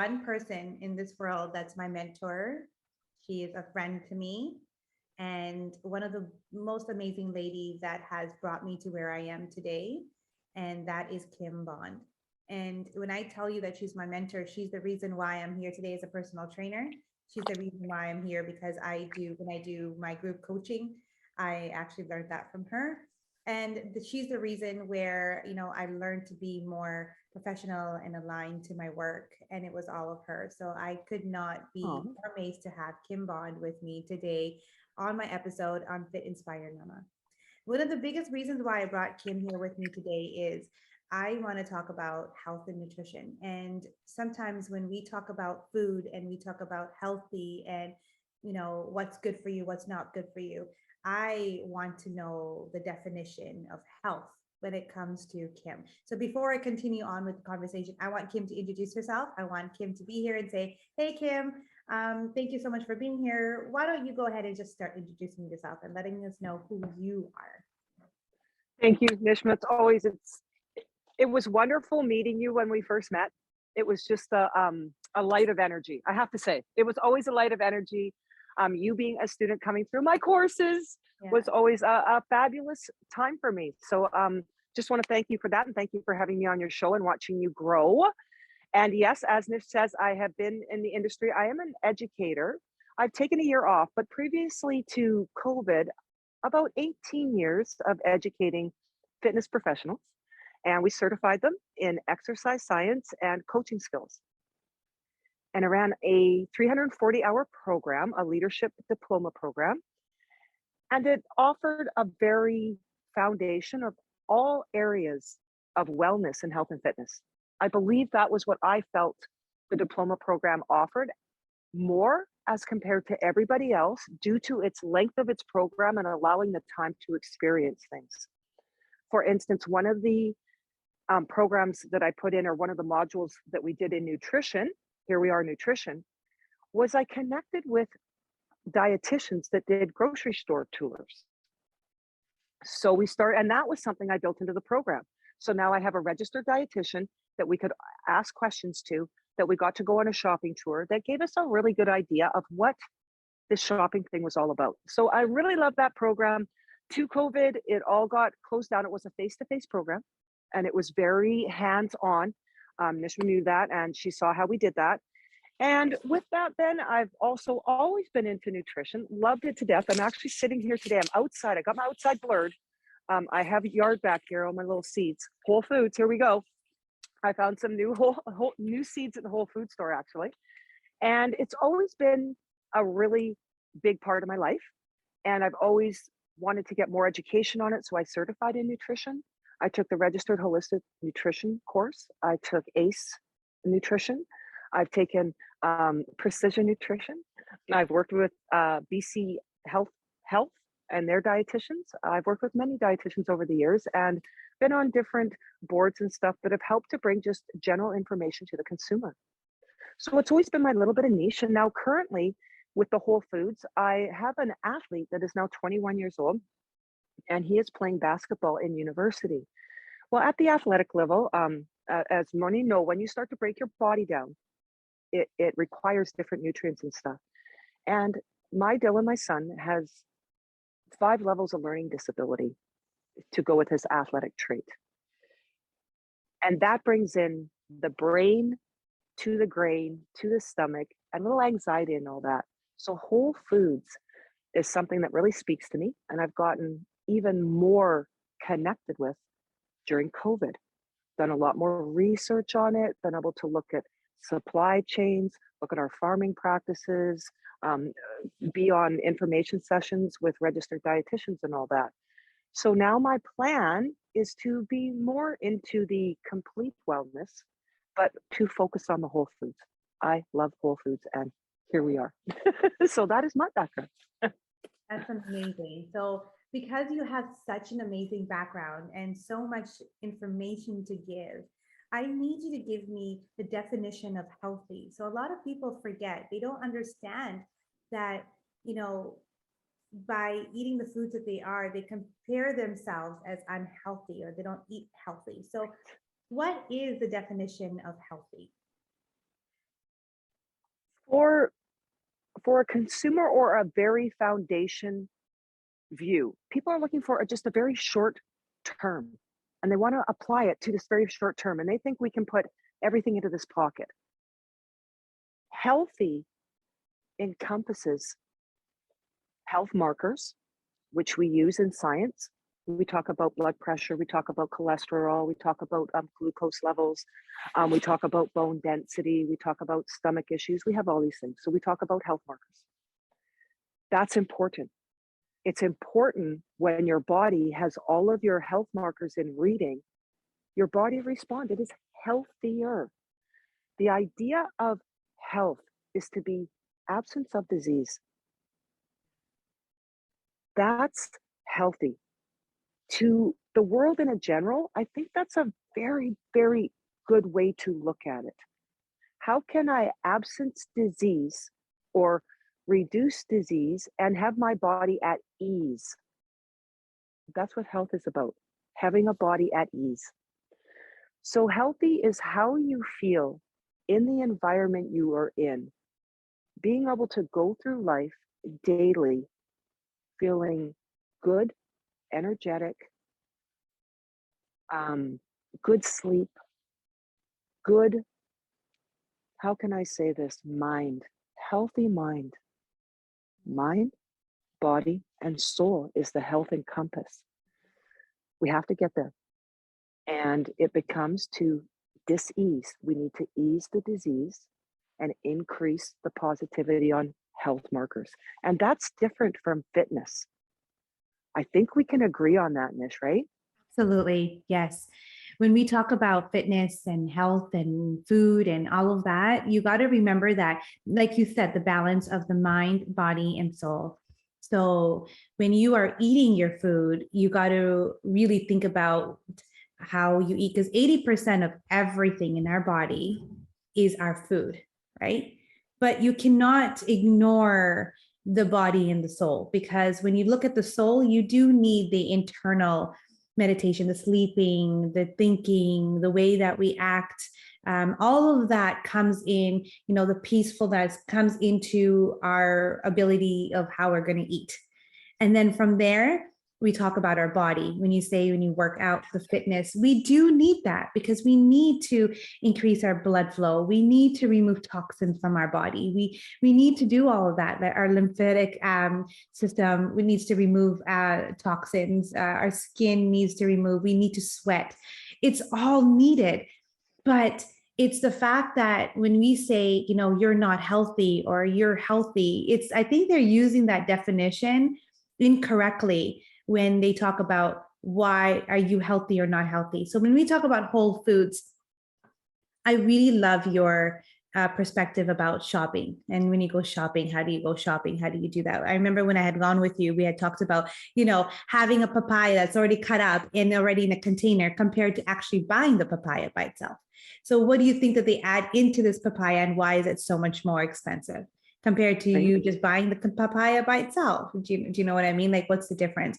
one person in this world that's my mentor. She is a friend to me and one of the most amazing ladies that has brought me to where I am today. And that is Kimn Bond. And when I tell you that she's my mentor, she's the reason why I'm here today as a personal trainer. She's the reason why I'm here because when I do my group coaching, I actually learned that from her. And she's the reason where, I learned to be more professional and aligned to my work. And it was all of her. So I could not be Oh, more amazed to have Kimn Bond with me today on my episode on Fit Inspired Mama. One of the biggest reasons why I brought Kimn here with me today is I want to talk about health and nutrition. And sometimes when we talk about food and we talk about healthy and what's good for you, what's not good for you, I want to know the definition of health when it comes to Kimn. So before I continue on with the conversation, I want Kimn to introduce herself. I want Kimn to be here and say, "Hey, Kimn, thank you so much for being here. Why don't you go ahead and just start introducing yourself and letting us know who you are?" thank you, Nishma. It was wonderful meeting you when we first met. It was just a light of energy. I have to say, it was always a light of energy. You being a student coming through my courses Yeah. was always a fabulous time for me. So just want to thank you for that, and thank you for having me on your show and watching you grow. And yes, as Nish says, I have been in the industry. I am an educator. I've taken a year off, but previously to COVID, about 18 years of educating fitness professionals. And we certified them in exercise science and coaching skills. And I ran a 340-hour program, a leadership diploma program. And it offered a very foundation of all areas of wellness and health and fitness. I believe that was what I felt the diploma program offered more as compared to everybody else due to its length of its program and allowing the time to experience things. For instance, one of the programs that I put in, or one of the modules that we did in nutrition, here we are, nutrition, was I connected with dietitians that did grocery store tours. So we started, and that was something I built into the program. So now I have a registered dietitian that we could ask questions to, that we got to go on a shopping tour that gave us a really good idea of what this shopping thing was all about. So I really love that program. To COVID, it all got closed down. It was a face-to-face program and it was very hands-on. Nishma knew that and she saw how we did that. And with that, then I've also always been into nutrition, loved it to death. I'm actually sitting here today. I'm outside. I got my outside blurred. I have a yard back here, all my little seeds. Whole Foods, here we go. I found some new seeds at the Whole Food store, actually. And it's always been a really big part of my life. And I've always wanted to get more education on it. So I certified in nutrition. I took the registered holistic nutrition course. I took ACE nutrition. I've taken precision nutrition. I've worked with BC Health and their dietitians. I've worked with many dietitians over the years and been on different boards and stuff that have helped to bring just general information to the consumer. So it's always been my little bit of niche. And now currently with the Whole Foods, I have an athlete that is now 21 years old and he is playing basketball in university. Well, at the athletic level, as many know, when you start to break your body down, it requires different nutrients and stuff. And my Dylan, my son, has 5 levels of learning disability to go with his athletic trait. And that brings in the brain to the grain, to the stomach, and a little anxiety and all that. So Whole Foods is something that really speaks to me. And I've gotten even more connected with during COVID. Done a lot more research on it, been able to look at supply chains, look at our farming practices, be on information sessions with registered dietitians and all that. So now my plan is to be more into the complete wellness, but to focus on the Whole Foods. I love Whole Foods and here we are. So that is my background. That's amazing. So, because you have such an amazing background and so much information to give, I need you to give me the definition of healthy. So, a lot of people forget, they don't understand that, you know, by eating the foods that they are, they compare themselves as unhealthy or they don't eat healthy. So, what is the definition of healthy? For for a consumer or a very foundation view, people are looking for just a very short term, and they want to apply it to this very short term, and they think we can put everything into this pocket. Healthy encompasses health markers, which we use in science. We talk about blood pressure, we talk about cholesterol, we talk about glucose levels, we talk about bone density, we talk about stomach issues. We have all these things. So we talk about health markers. That's important. It's important when your body has all of your health markers in reading, your body responds. It is healthier. The idea of health is to be absence of disease. That's healthy. To the world in a general, I think that's a very, very good way to look at it. How can I absence disease or reduce disease and have my body at ease? That's what health is about, having a body at ease. So, healthy is how you feel in the environment you are in, being able to go through life daily, feeling good, energetic, um, good sleep, good, how can I say this? Mind, healthy mind. Mind, body, and soul is the health and compass. We have to get there. And it becomes to dis-ease. We need to ease the disease and increase the positivity on health markers. And that's different from fitness. I think we can agree on that, Nish, right? Absolutely. Yes. When we talk about fitness and health and food and all of that, you got to remember that, like you said, the balance of the mind, body, and soul. So when you are eating your food, you got to really think about how you eat, because 80% of everything in our body is our food, right? But you cannot ignore the body and the soul, because when you look at the soul, you do need the internal meditation, the sleeping, the thinking, the way that we act. All of that comes in, the peacefulness comes into our ability of how we're going to eat. And then from there, we talk about our body. When you work out, the fitness, we do need that, because we need to increase our blood flow. We need to remove toxins from our body. We need to do all of that. That our lymphatic system, we needs to remove toxins. Our skin needs to remove. We need to sweat. It's all needed, but it's the fact that when we say, you're not healthy or you're healthy, I think they're using that definition incorrectly when they talk about why are you healthy or not healthy. So when we talk about whole foods, I really love your perspective about shopping. And when you go shopping, how do you go shopping? How do you do that? I remember when I had gone with you, we had talked about, having a papaya that's already cut up and already in a container compared to actually buying the papaya by itself. So what do you think that they add into this papaya, and why is it so much more expensive compared to Right. you just buying the papaya by itself? Do you know what I mean? Like, what's the difference?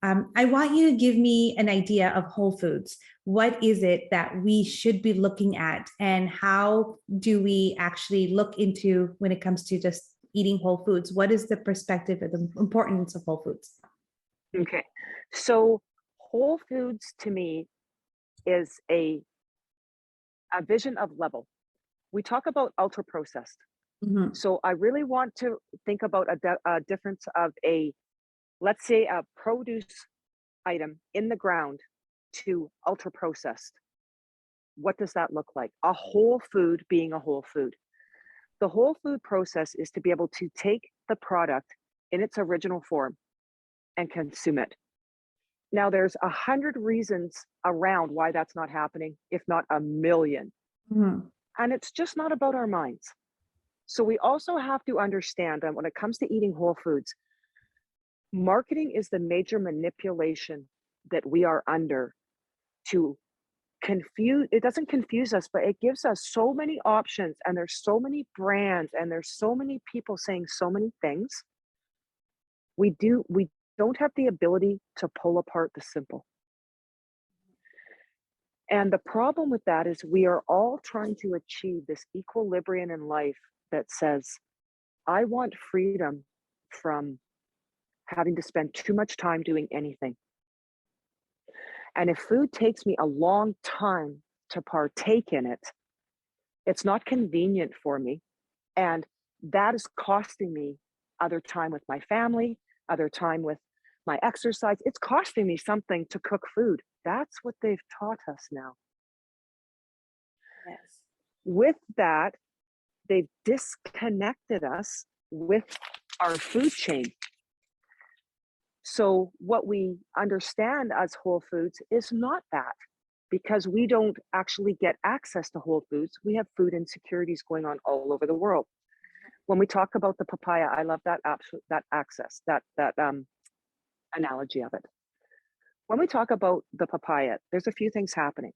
I want you to give me an idea of whole foods. What is it that we should be looking at, and how do we actually look into when it comes to just eating whole foods? What is the perspective of the importance of whole foods? Okay. So, whole foods to me is a vision of level. We talk about ultra processed. Mhm. So, I really want to think about a difference of let's say, a produce item in the ground to ultra processed. What does that look like? A whole food being a whole food. The whole food process is to be able to take the product in its original form and consume it. Now, there's 100 reasons around why that's not happening, if not a million. Mhm. And it's just not about our minds. So we also have to understand that when it comes to eating whole foods, marketing is the major manipulation that we are under to confuse. It doesn't confuse us, but it gives us so many options, and there's so many brands, and there's so many people saying so many things. We don't have the ability to pull apart the simple. And the problem with that is we are all trying to achieve this equilibrium in life that says, I want freedom from having to spend too much time doing anything. And if food takes me a long time to partake in it, it's not convenient for me. And that is costing me other time with my family, other time with my exercise. It's costing me something to cook food. That's what they've taught us now. Yes. With that, they've disconnected us with our food chain. So what we understand as whole foods is not that, because we don't actually get access to whole foods. We have food insecurities going on all over the world. When we talk about the papaya, I love that analogy of it. When we talk about the papaya, there's a few things happening.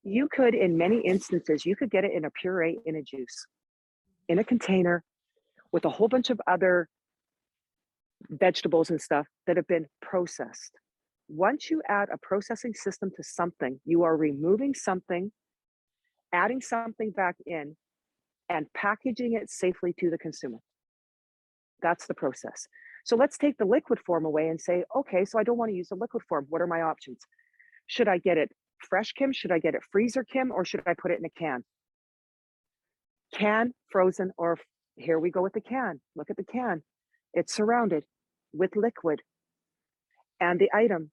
You could, in many instances, you could get it in a puree, in a juice, in a container with a whole bunch of other vegetables and stuff that have been processed. Once you add a processing system to something, you are removing something, adding something back in, and packaging it safely to the consumer. That's the process. So let's take the liquid form away and say, okay, so I don't want to use the liquid form. What are my options? Should I get it fresh, Kim? Should I get it freezer, Kim? Or should I put it in a can? Can, frozen, or here we go with the can. Look at the can. It's surrounded with liquid and the item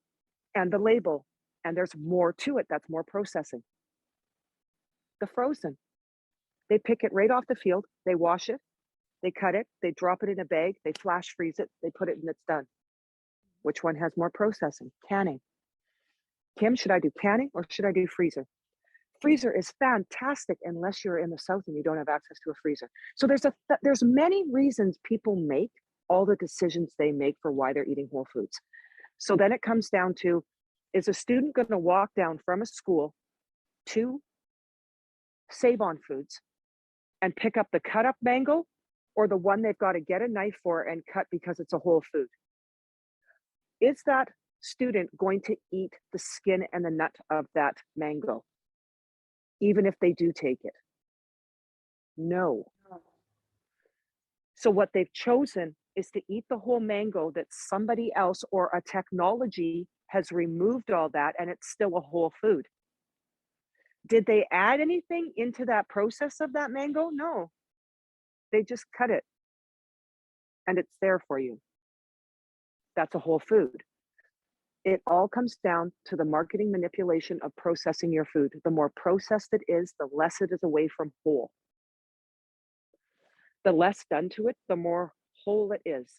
and the label, and there's more to it. That's more processing. The frozen, they pick it right off the field, they wash it, they cut it, they drop it in a bag, they flash freeze it, they put it and it's done. Which one has more processing? Canning. Kim, should I do canning or should I do freezer? Freezer is fantastic unless you're in the South and you don't have access to a freezer. So there's many reasons people make all the decisions they make for why they're eating whole foods. So then it comes down to, is a student going to walk down from a school to Save On Foods and pick up the cut up mango, or the one they've got to get a knife for and cut because it's a whole food? Is that student going to eat the skin and the nut of that mango, even if they do take it? No. So what they've chosen is to eat the whole mango that somebody else or a technology has removed all that, and it's still a whole food. Did they add anything into that process of that mango? No. They just cut it and it's there for you. That's a whole food. It all comes down to the marketing manipulation of processing your food. The more processed it is, the less it is away from whole. The less done to it, the more whole it is.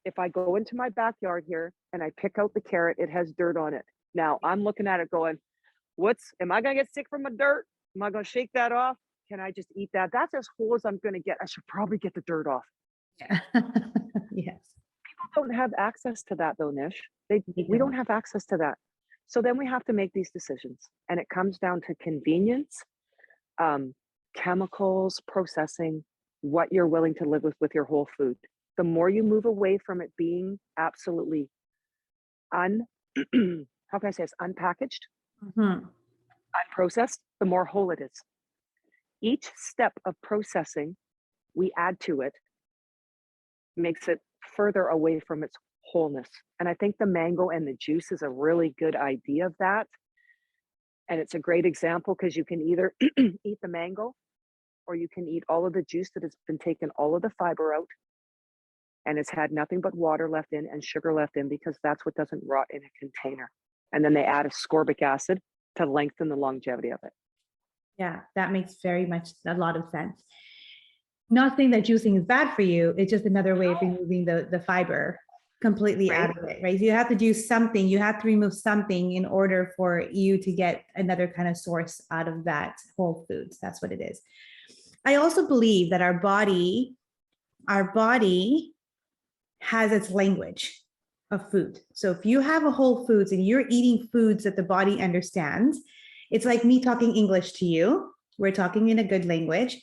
If I go into my backyard here and I pick out the carrot, it has dirt on it. Now I'm looking at it going, am I gonna get sick from the dirt? Am I gonna shake that off? Can I just eat that? That's as whole as I'm gonna get. I should probably get the dirt off. Yeah. Yes. People don't have access to that though, Nish. We don't have access to that. So then we have to make these decisions. And it comes down to convenience, chemicals, processing, what you're willing to live with your whole food. The more you move away from it being absolutely how can I say this, unpackaged, unprocessed, the more whole it is. Each step of processing we add to it makes it further away from its wholeness. And I think the mango and the juice is a really good idea of that. And it's a great example because you can either eat the mango or you can eat all of the juice that has been taken all of the fiber out and it's had nothing but water left in and sugar left in, because that's what doesn't rot in a container. And then they add ascorbic acid to lengthen the longevity of it. Yeah, that makes very much a lot of sense. Not saying that juicing is bad for you, it's just another way of removing the fiber completely out of it, right? You have to do something, you have to remove something in order for you to get another kind of source out of that whole foods. That's what it is. I also believe that our body has its language of food. So if you have a whole foods and you're eating foods that the body understands, it's like me talking English to you. We're talking in a good language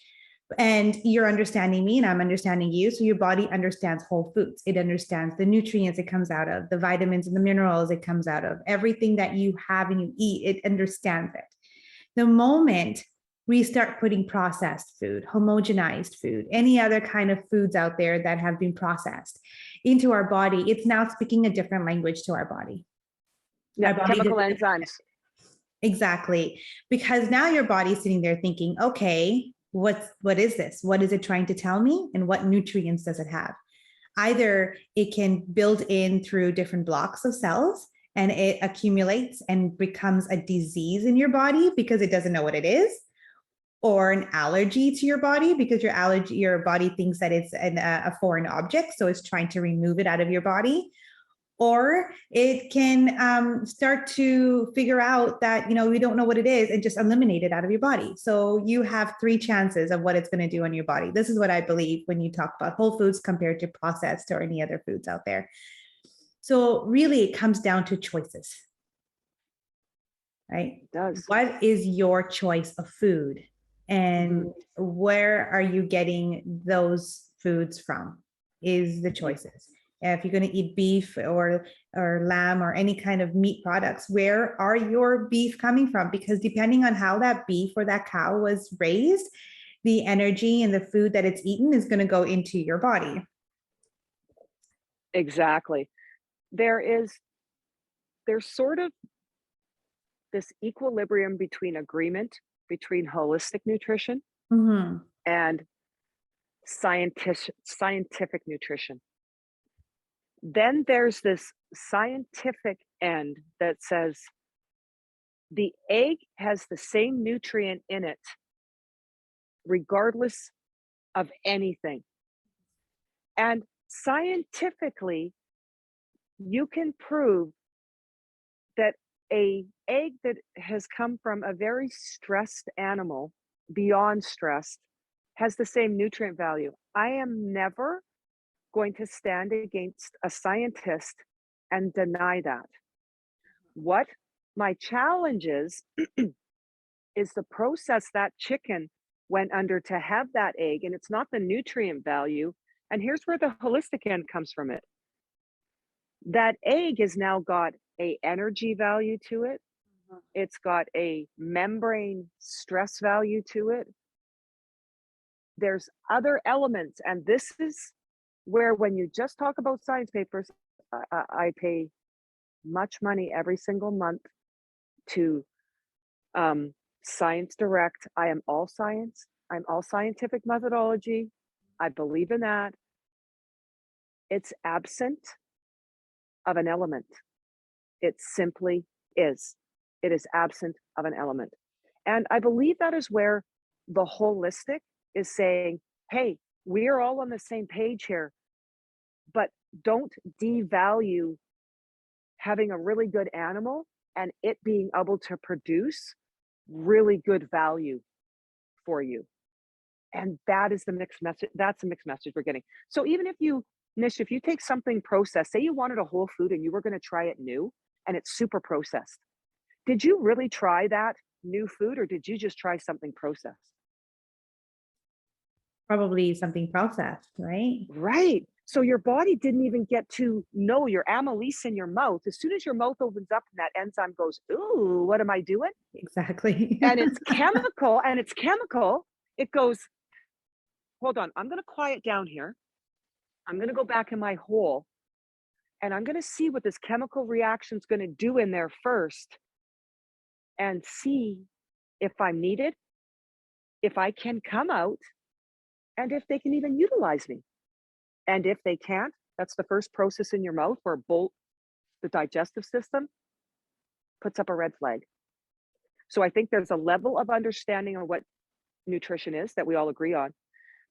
and you're understanding me and I'm understanding you. So your body understands whole foods. It understands the nutrients it comes out of, the vitamins and the minerals it comes out of, everything that you have and you eat, it understands it. The moment we start putting processed food, homogenized food, any other kind of foods out there that have been processed into our body, it's now speaking a different language to our body. Our Yep, body chemical doesn't. enzymes. Exactly. Because now your body's sitting there thinking, okay, what is this? What is it trying to tell me? And what nutrients does it have? Either it can build in through different blocks of cells and it accumulates and becomes a disease in your body because it doesn't know what it is, or an allergy to your body because your body thinks that it's a foreign object, so it's trying to remove it out of your body. Or it can start to figure out that, we don't know what it is and just eliminate it out of your body. So you have three chances of what it's going to do on your body. This is what I believe when you talk about whole foods compared to processed or any other foods out there. So really it comes down to choices, right? It does. What is your choice of food? And where are you getting those foods from is the choices. If you're going to eat beef or lamb or any kind of meat products, where are your beef coming from? Because depending on how that beef or that cow was raised, the energy and the food that it's eaten is going to go into your body. Exactly. There's sort of this equilibrium between agreement between holistic nutrition and scientific nutrition. Then there's this scientific end that says the egg has the same nutrient in it, regardless of anything. And scientifically, you can prove that a egg that has come from a very stressed animal, beyond stressed, has the same nutrient value. I am never going to stand against a scientist and deny that. What my challenge is the process that chicken went under to have that egg, and it's not the nutrient value. And here's where the holistic end comes from it. That egg has now got a energy value to it. It's got a membrane stress value to it. There's other elements, and this is where when you just talk about science papers, I pay much money every single month to Science Direct. I am all science. I'm all scientific methodology. I believe in that. It's absent of an element. It simply is. It is absent of an element. And I believe that is where the holistic is saying, hey, we are all on the same page here, but don't devalue having a really good animal and it being able to produce really good value for you. And that is the mixed message. That's the mixed message we're getting. So even if you, Nish, if you take something processed, say you wanted a whole food and you were going to try it new and it's super processed, did you really try that new food or did you just try something processed? Probably something processed, right? Right. So your body didn't even get to know your amylase in your mouth. As soon as your mouth opens up and that enzyme goes, ooh, what am I doing? Exactly. And it's chemical. It goes, hold on, I'm going to quiet down here. I'm going to go back in my hole and I'm going to see what this chemical reaction is going to do in there first and see if I'm needed, if I can come out, and if they can even utilize me. And if they can't, that's the first process in your mouth where the digestive system puts up a red flag. So I think there's a level of understanding of what nutrition is that we all agree on.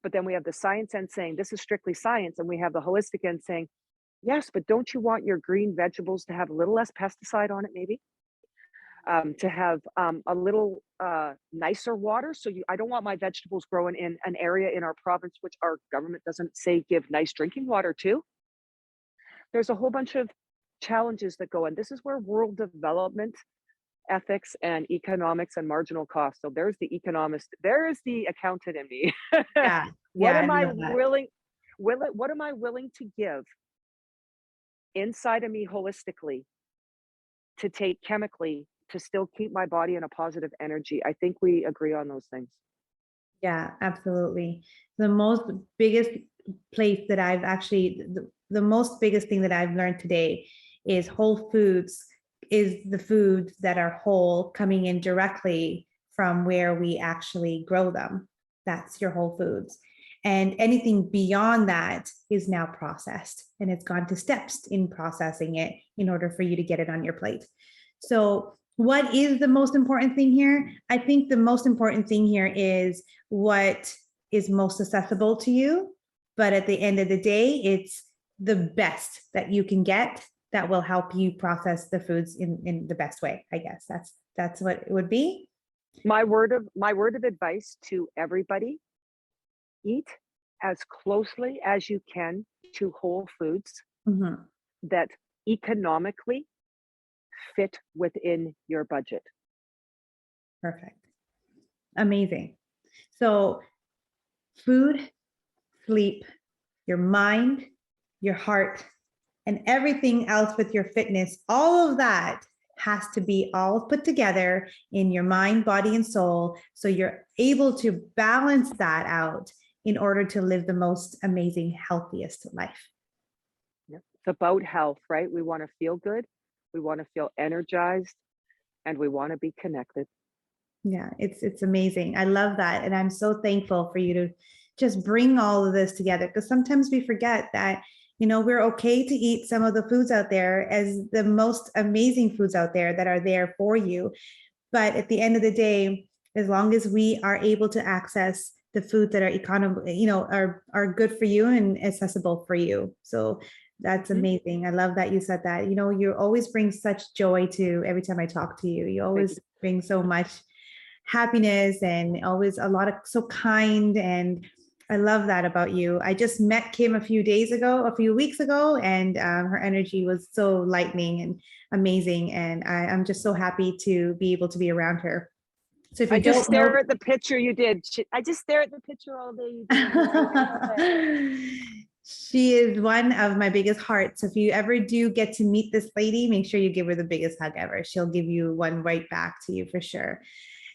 But then we have the science end saying this is strictly science, and we have the holistic end saying, yes, but don't you want your green vegetables to have a little less pesticide on it, maybe? To have a little nicer water. So I don't want my vegetables growing in an area in our province, which our government doesn't say give nice drinking water to. There's a whole bunch of challenges that go in. This is where world development, ethics, and economics and marginal cost. So there's the economist, there is the accountant in me. Yeah. What Yeah, am I love that. what am I willing to give inside of me holistically to take chemically to still keep my body in a positive energy. I think we agree on those things. Yeah, absolutely. The most biggest place that I've actually, the most biggest thing that I've learned today is whole foods is the foods that are whole coming in directly from where we actually grow them. That's your whole foods. And anything beyond that is now processed and it's gone to steps in processing it in order for you to get it on your plate. So, what is the most important thing here? I think the most important thing here is what is most accessible to you. But at the end of the day, it's the best that you can get that will help you process the foods in the best way. I guess that's what it would be. My word of advice to everybody: eat as closely as you can to whole foods Mhm. that economically fit within your budget. Perfect. Amazing. So, food, sleep, your mind, your heart, and everything else with your fitness, all of that has to be all put together in your mind, body, and soul. So you're able to balance that out in order to live the most amazing, healthiest life. Yep. It's about health, right? We want to feel good, we want to feel energized, and we want to be connected. Yeah, it's amazing. I love that. And I'm so thankful for you to just bring all of this together because sometimes we forget that, we're okay to eat some of the foods out there as the most amazing foods out there that are there for you. But at the end of the day, as long as we are able to access the foods that are economical, are good for you and accessible for you. So that's Mhm. amazing. I love that you said that. You always bring such joy to every time I talk to you. You Thank you. always bring so much happiness and always a lot of so kind, and I love that about you. I just met Kim a few weeks ago, and her energy was so lightning and amazing, and I'm just so happy to be able to be around her. So if I you just don't know, stare at the picture you did. I just stare at the picture all day you did, and you're right. I love it. she is one of my biggest hearts. If you ever do get to meet this lady, make sure you give her the biggest hug ever. She'll give you one right back to you for sure.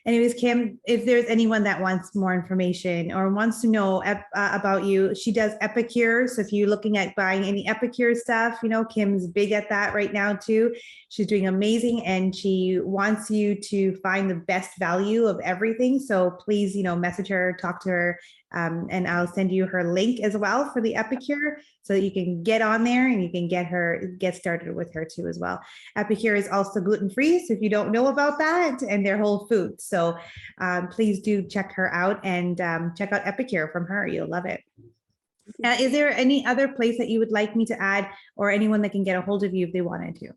Anyways, Kim, if there's anyone that wants more information or wants to know about you, she does Epicure. So if you're looking at buying any Epicure stuff, Kim's big at that right now too. She's doing amazing and she wants you to find the best value of everything. So please, message her, talk to her, and I'll send you her link as well for the Epicure so that you can get on there and you can get started with her too as well. Epicure is also gluten-free, so if you don't know about that, and they're whole foods. So please do check her out and check out Epicure from her. You'll love it. Is there any other place that you would like me to add or anyone that can get a hold of you if they wanted to?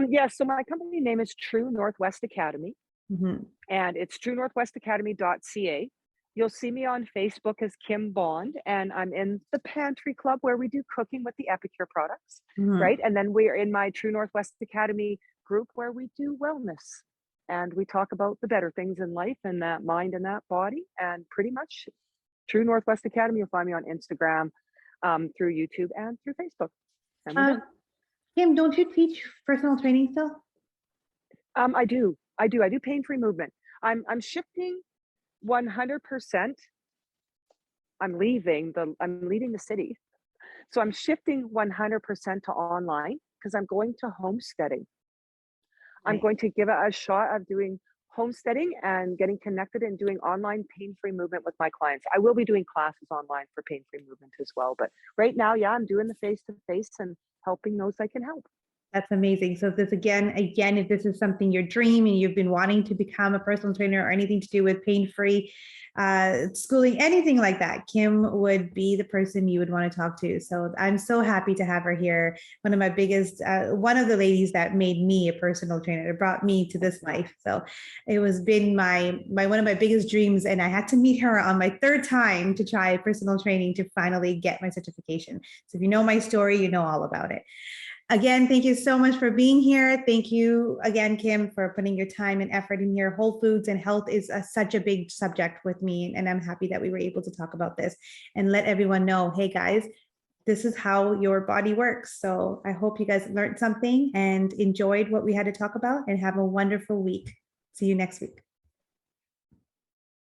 Yeah, so my company name is True Northwest Academy, Mhm. and it's truenorthwestacademy.ca. You'll see me on Facebook as Kim Bond, and I'm in the Pantry Club where we do cooking with the Epicure products, right? Mhm. And then we're in my True Northwest Academy group where we do wellness and we talk about the better things in life and that mind and that body. And pretty much True Northwest Academy, you'll find me on Instagram, through YouTube, and through Facebook. And we're Uh, done. Kim, don't you teach personal training still? I do pain-free movement. I'm shifting 100%. I'm leaving the city. So I'm shifting 100% to online because I'm going to homesteading. I'm Right. going to give it a shot of doing homesteading and getting connected and doing online pain-free movement with my clients. I will be doing classes online for pain-free movement as well. But right now, yeah, I'm doing the face-to-face and helping those I can help. That's amazing. So if this again, if this is something your dream and you've been wanting to become a personal trainer or anything to do with pain-free schooling, anything like that, Kim would be the person you would want to talk to. So I'm so happy to have her here. One of my biggest, one of the ladies that made me a personal trainer, it brought me to this life. So it was been my one of my biggest dreams, and I had to meet her on my third time to try personal training to finally get my certification. So if you know my story, you know all about it. Again, thank you so much for being here. Thank you again, Kim, for putting your time and effort in here. Whole foods and health is such a big subject with me, and I'm happy that we were able to talk about this and let everyone know, hey guys, this is how your body works. So I hope you guys learned something and enjoyed what we had to talk about, and have a wonderful week. See you next week.